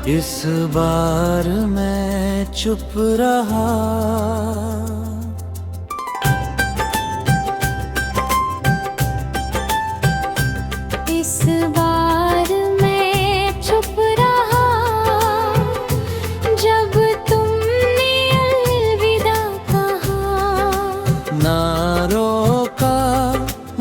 इस बार मैं चुप रहा। इस बार मैं चुप रहा जब तुमने अलविदा कहा। ना रोका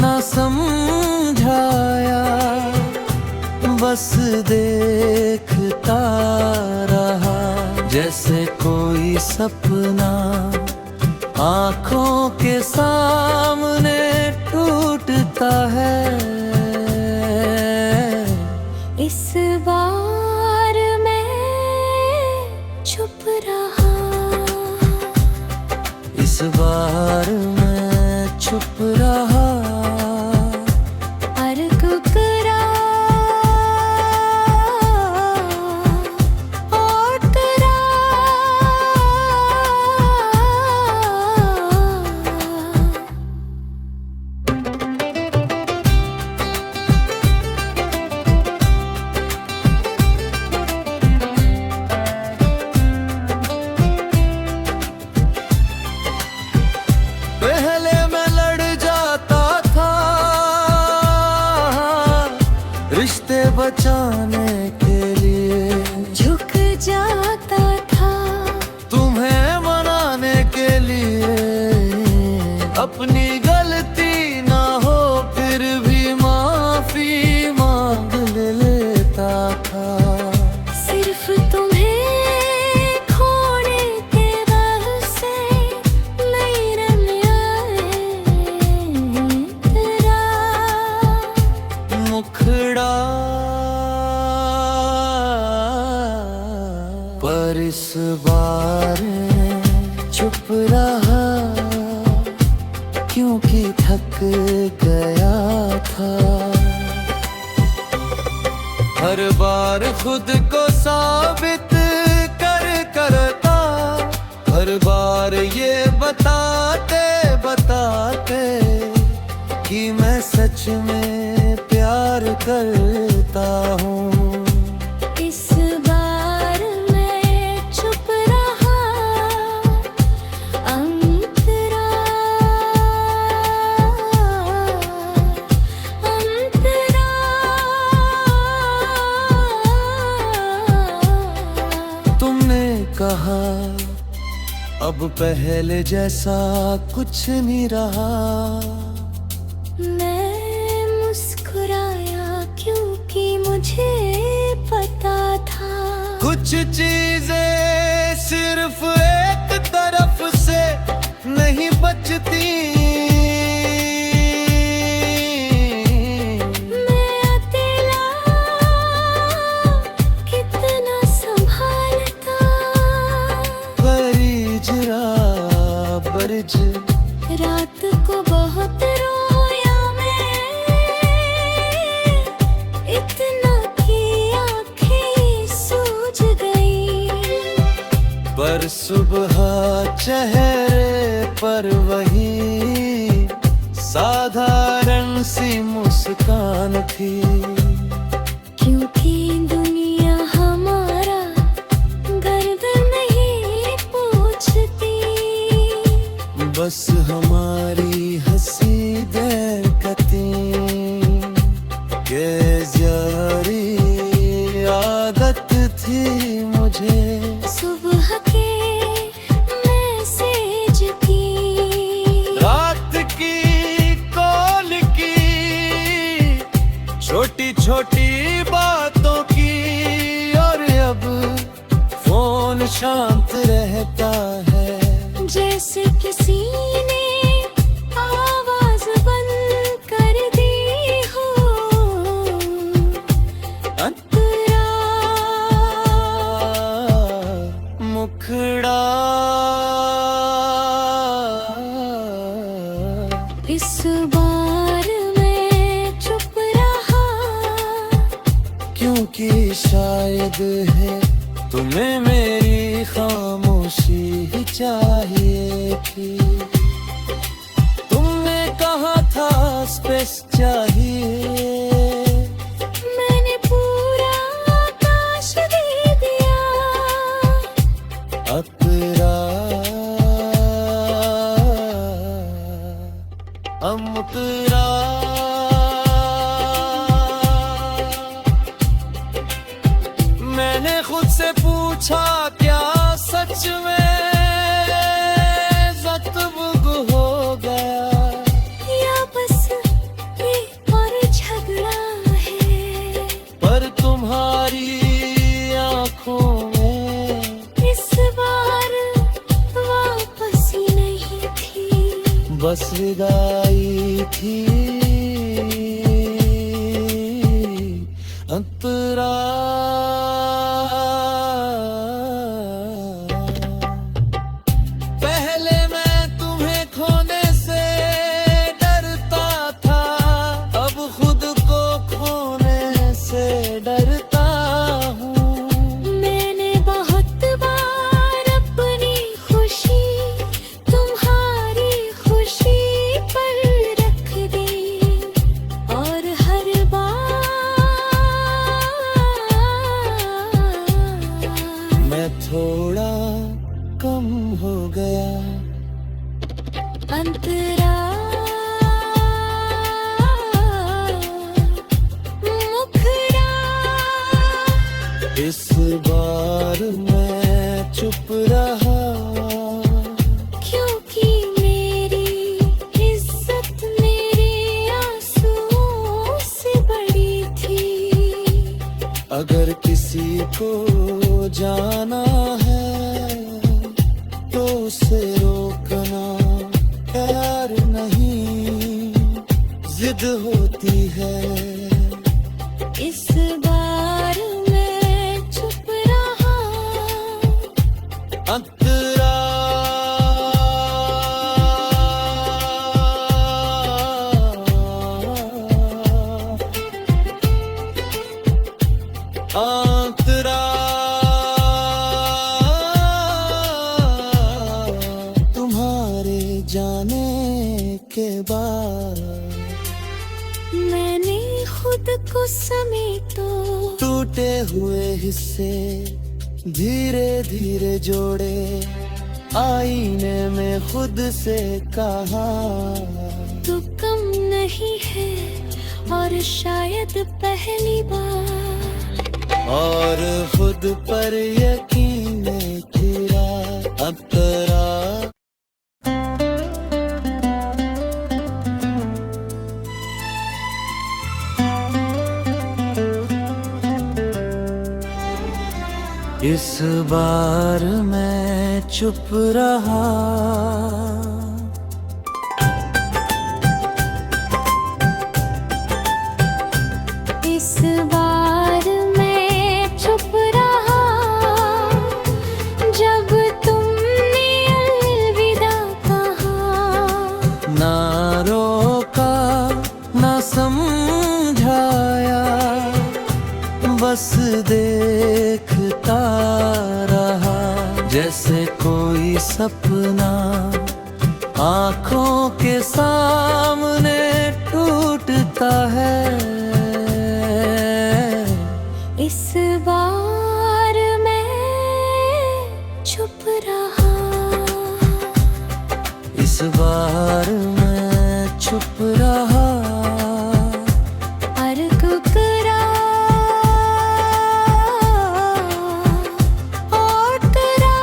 ना समझाया, बस देखता रहा जैसे कोई सपना आँखों के सामने टूटता है। इस बार मैं चुप रहा। इस बार मैं चुप रहा। रिश्ते बचाने के लिए झुक जाता था, तुम्हें मनाने के लिए। अपनी गलती ना हो फिर भी माफी मांग लेता था। सिर्फ तुम्हें खोने के बाद से नई रन आए तेरा मुखड़ा। पर इस बार चुप रहा क्योंकि थक गया था। हर बार खुद को साबित करता, हर बार ये बताते कि मैं सच में प्यार करता हूँ। इस बार मैं चुप रहा। अंतरा तुमने कहा अब पहले जैसा कुछ नहीं रहा। मैं मुस्कुराया क्योंकि मुझे पता था कुछ चीजें सिर्फ एक तरफ से नहीं बचती। मैं अकेला कितना संभालता, बरज रात को बहुत रोया मैं, इतना कि आँखें सूज गई। पर सुबह चेहरे पर वही साधारण सी मुस्कान थी। क्योंकि दुनिया हमारा गर्दन नहीं पूछती, बस हमारी हंसी देखती के जारी आदत थी मुझे। सुबह के मैसेज की, रात की कॉल की, छोटी छोटी बातों की। और अब फोन शांत रहता है जैसे किसी ने आवाज बंद कर दी हो। अंतरा मुखड़ा। इस बार मैं चुप रहा क्योंकि शायद है तुम्हें मेरी खामोशी ही चाहिए थी। तुमने कहा था स्पेस चाहिए, मैंने पूरा आकाश दे दिया। मुकरा। मैंने खुद से पूछा क्या सच में ज़ख्म हो गया, या बस ये और झगड़ा है। पर तुम्हारी आंखों में इस बार वापसी नहीं थी, बस विदाई थी। अंतरा पहले मैं तुम्हें खोने से डरता था, अब खुद को खोने से डरता हूँ। मैंने बहुत बार अपनी खुशी तुम्हारी खुशी पर रख दी, और हर बार मैं थोड़ा कम हो गया। अंतरा मुखरा। इस बार मैं चुप रहा, क्योंकि मेरी इज्जत मेरे आंसुओं से बड़ी थी। अगर किसी को जाना है तो उसे रोकना प्यार नहीं, जिद होती है। इस बार मैं चुप रहा, अंतरा अंतरा तुम्हारे जाने के बाद मैंने खुद को समेटो, टूटे हुए हिस्से धीरे धीरे जोड़े, आईने में खुद से कहा तू कम नहीं है, और शायद पहली बार। और खुद पर यकीन किया। अंतरा इस बार मैं चुप रहा, इस बार मैं चुप रहा, जब तुमने अलविदा कहा। ना रोका ना समझाया, बस देखता रहा, जैसे कोई सपना आंखों के सामने टूटता है। इस बार मैं चुप रहा, इस बार मैं चुप रहा, और कुकरा और तेरा।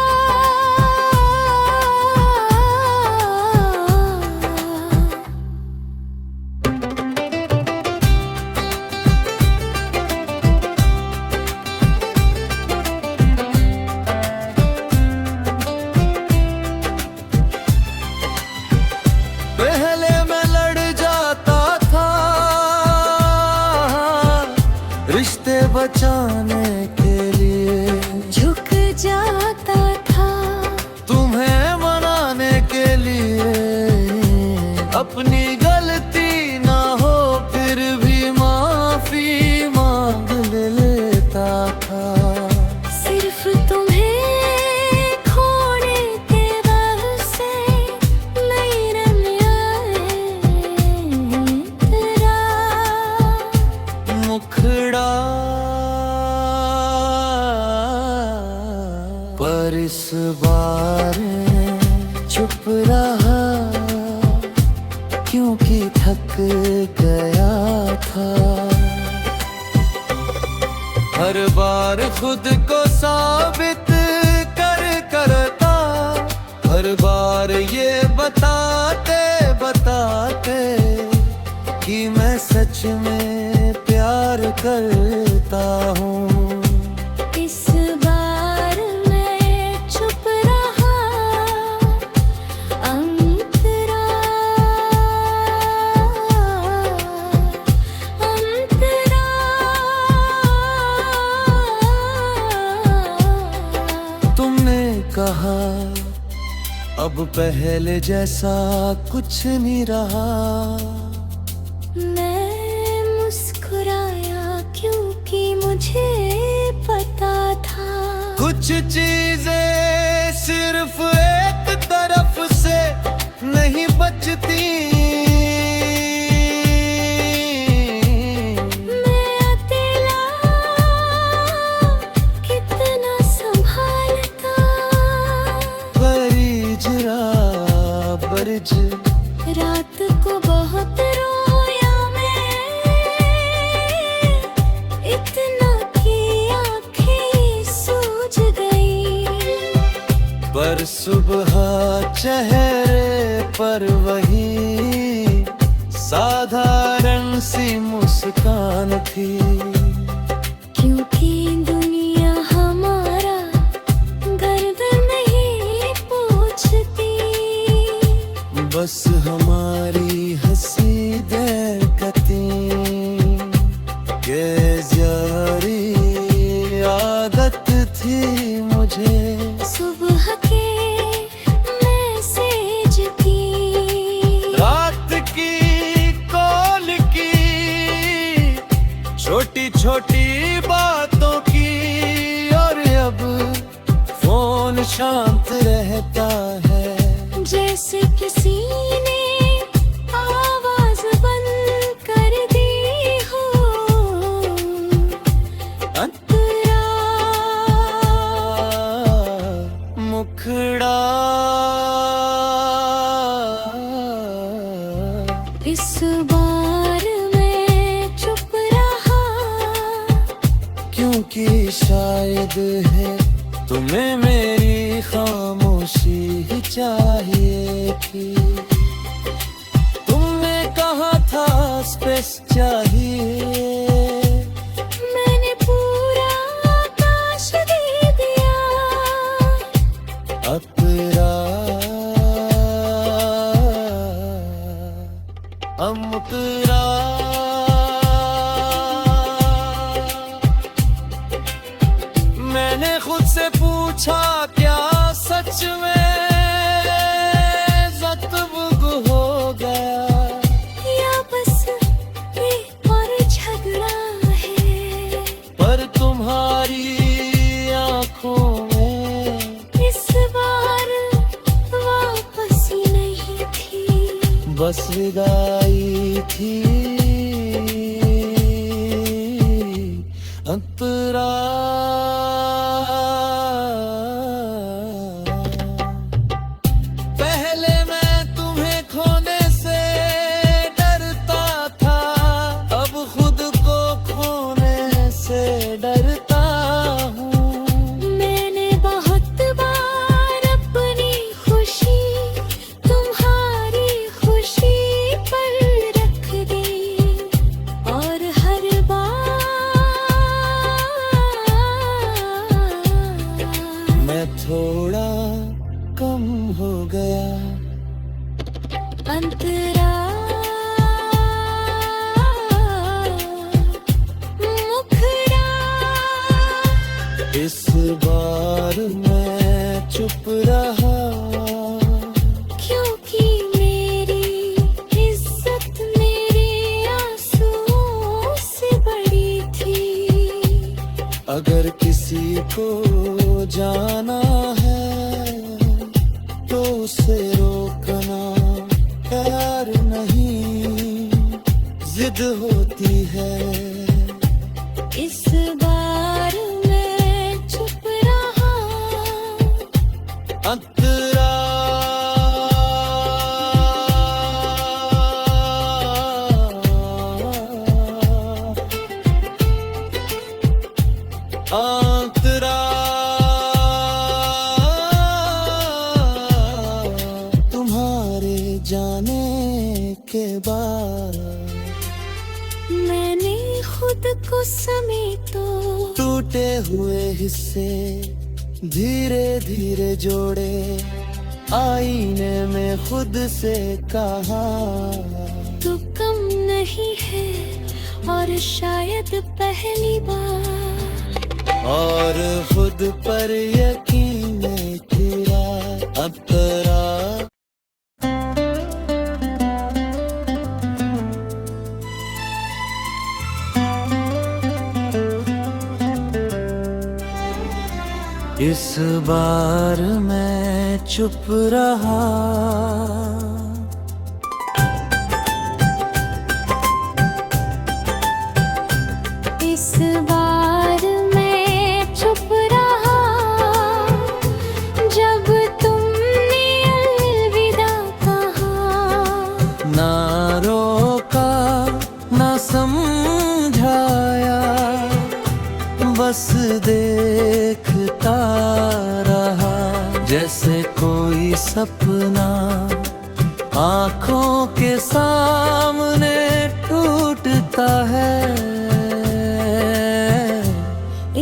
पहले मैं लड़ जाता हर बार ये बताते बताते कि मैं सच में प्यार करता हूँ। इस बार मैं चुप रहा, अंतरा अंतरा। तुमने कहा अब पहले जैसा कुछ नहीं रहा। मैं मुस्कुराया क्योंकि मुझे पता था कुछ चीजें सिर्फ एक तरफ से नहीं बचती। मैं अकेला कितना संभालता, बरिजरा बरज रात को बहुत रोया मैं, इतना कि आँखें सूज गई। पर सुबह चेहरे पर वही साधारण सी मुस्कान थी। क्योंकि दुनिया हमारा गर्दन नहीं पूछती, बस हमारी हंसी दरकती के जारी आदत थी मुझे। सुबह के मैसेज की, रात की कॉल की, छोटी छोटी बातों की, और अब फोन शांत रहता है जैसे किसी ने आवाज बंद कर दी हो। अंतरा मुखड़ा। इस बार मैं चुप रहा, क्योंकि शायद है तुम्हें मेरी खामोशी ही चाहिए थी। तुमने कहा था स्पेस चाहिए, मैंने पूरा आकाश दे दिया। अपरा अमतरा। मैंने खुद से पूछा क्या सच में ज़ब्त हो गया, या बस एक और झगड़ा है। पर तुम्हारी आंखों में इस बार वापसी नहीं थी, बस विदाई थी। अंतरा पहले मैं तुम्हें खोने से डरता था, अब खुद को खोने से डरता हूँ। मैंने बहुत बार अपनी खुशी तुम्हारी खुशी पर रख दी, और हर बार मैं थोड़ा कम हो गया। अंतरा मुखड़ा। इस बार मैं चुप रहा, क्योंकि मेरी इज्जत मेरे आंसुओं से बड़ी थी। अगर किसी को जाना है तो उसे रोकना प्यार नहीं, जिद होती है। इस बार मैं चुप रहा, अंतरा अंतरा जाने के बाद मैंने खुद को समेटो, टूटे हुए हिस्से धीरे धीरे जोड़े, आईने में खुद से कहा तू कम नहीं है और शायद पहली बार, और खुद पर यकीन किया अब तरा। इस बार मैं चुप रहा, इस बार मैं चुप रहा, जब तुमने अलविदा कहा। ना रोका ना समझाया, बस देखता रहा, जैसे कोई सपना आँखों के सामने टूटता है।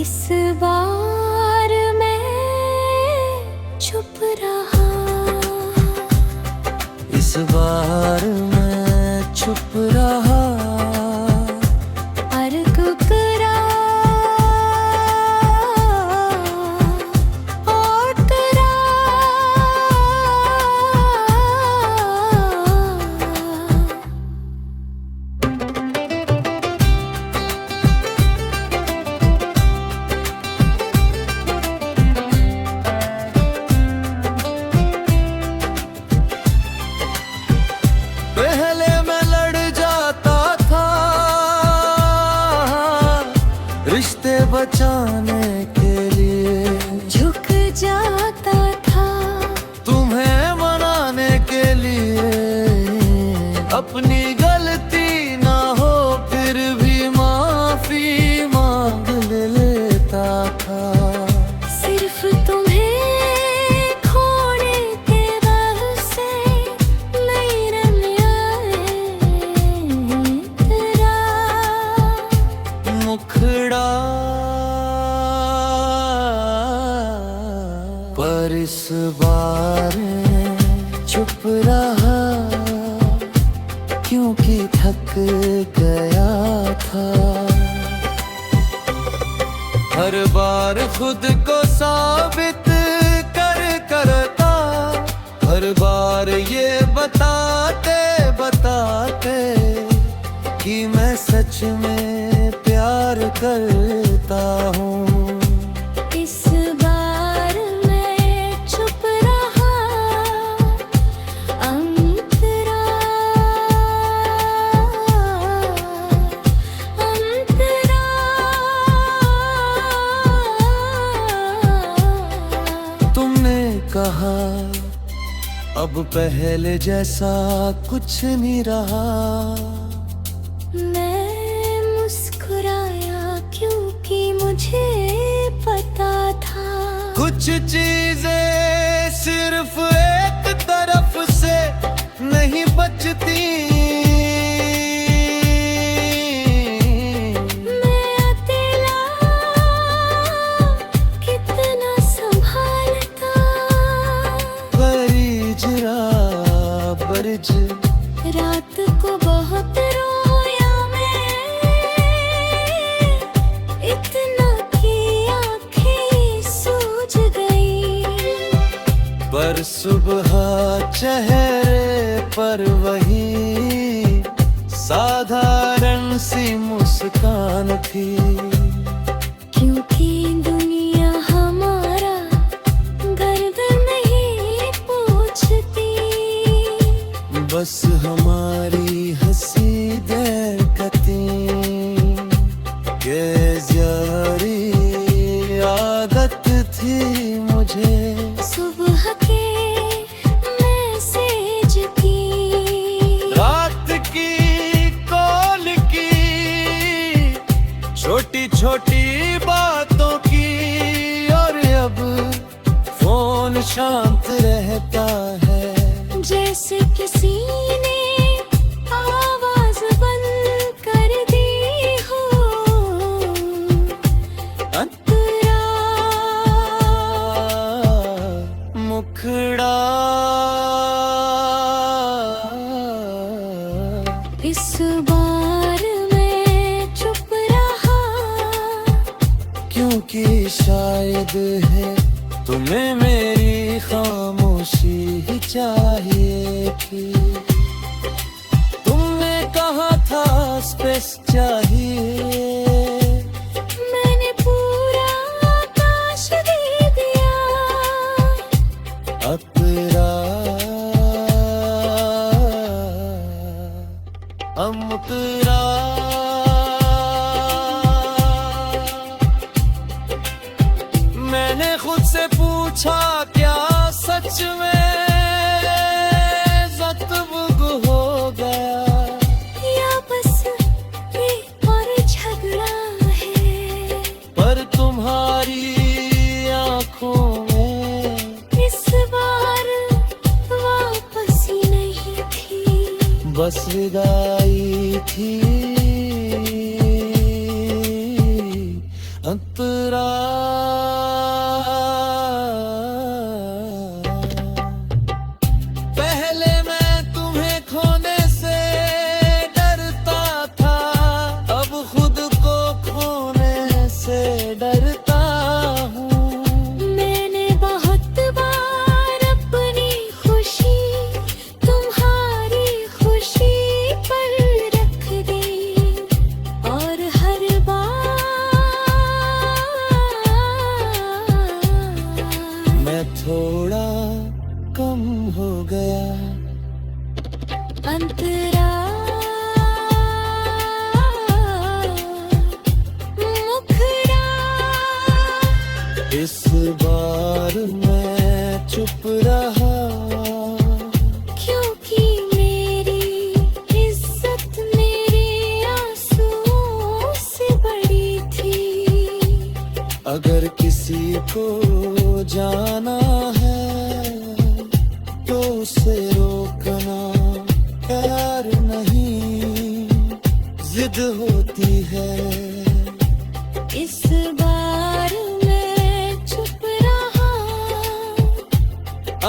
इस बार मैं चुप रहा, इस बार मैं चुप रहा, अर्क करा और करा। पहले मैं लड़ जाता था रिश्ते बचाने के लिए, झुक जाता था तुम्हें मनाने के लिए, अपनी गलती ना हो फिर भी माफी मांग लेता था। सिर्फ तुम्हें खोने के बाद से नई रंग आए तेरा, मुखड़ा पर इस बार चुप रहा, क्योंकि थक गया था। हर बार खुद को साबित करता, हर बार ये बताते बताते कि मैं सच में प्यार करता हूँ। इस बार मैं चुप रहा, अंतरा अंतरा। तुमने कहा अब पहले जैसा कुछ नहीं रहा, मैं मुस्कुराया क्योंकि मुझे पता था कुछ चीजें सिर्फ एक तरफ से नहीं बचती। मैं अकेला कितना संभालता, बरिजरा बरज रात को बहुत रोया मैं, इतना कि आँखें सूज गई। पर सुबह चेहरे पर वही साधारण सी मुस्कान थी, क्योंकि दुनिया हमारा गर्दन नहीं पूछती, बस हमारी हंसी दरकती के ज़्यारी आदत थी मुझे। सुबह के मैसेज की, रात की कॉल की, छोटी छोटी बातों की, और अब फोन शांत रहता है जैसे किसी इस बार मैं चुप रहा, क्योंकि शायद है तुम्हें मेरी खामोशी ही चाहिए थी। तुमने कहा था स्पेस चाहिए, मैंने पूरा आकाश दे दिया। अब तेरा तेरा मैंने खुद से पूछा क्या सच में ज़ब्त हो गया, या बस ये और झगड़ा है। पर तुम्हारी आंखों में इस बार वापसी नहीं थी, बस विदाई थी। अंतरा पहले मैं तुम्हें खोने से डरता था, अब खुद को खोने से डरता हूँ। मैंने बहुत बार अपनी खुशी तुम्हारी खुशी पर रख दी, और हर बार मैं थोड़ा कम हो गया। अंतरा मुखड़ा, इस बार मैं चुप रहा, क्योंकि मेरी इज्जत मेरे आंसुओं से बड़ी थी। अगर किसी को जाना है तो उसे रोकना प्यार नहीं, जिद होती है। इस बार मैं चुप रहा,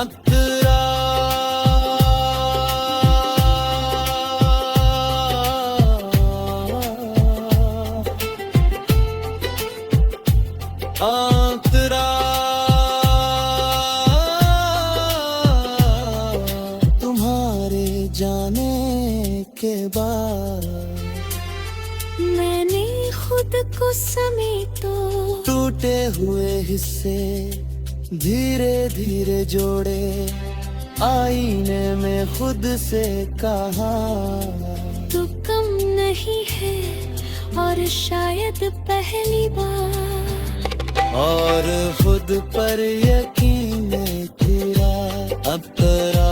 अंतरा अंतरा तुम्हारे जाने के बाद मैंने खुद को समेटो, टूटे हुए हिस्से धीरे धीरे जोड़े, आईने में खुद से कहा तू कम नहीं है, और शायद पहली बार, और खुद पर यकीन तेरा अब तेरा।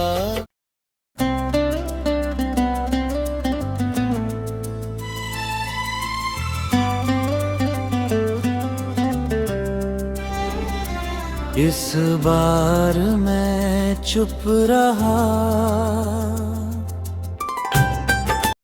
इस बार मैं चुप रहा,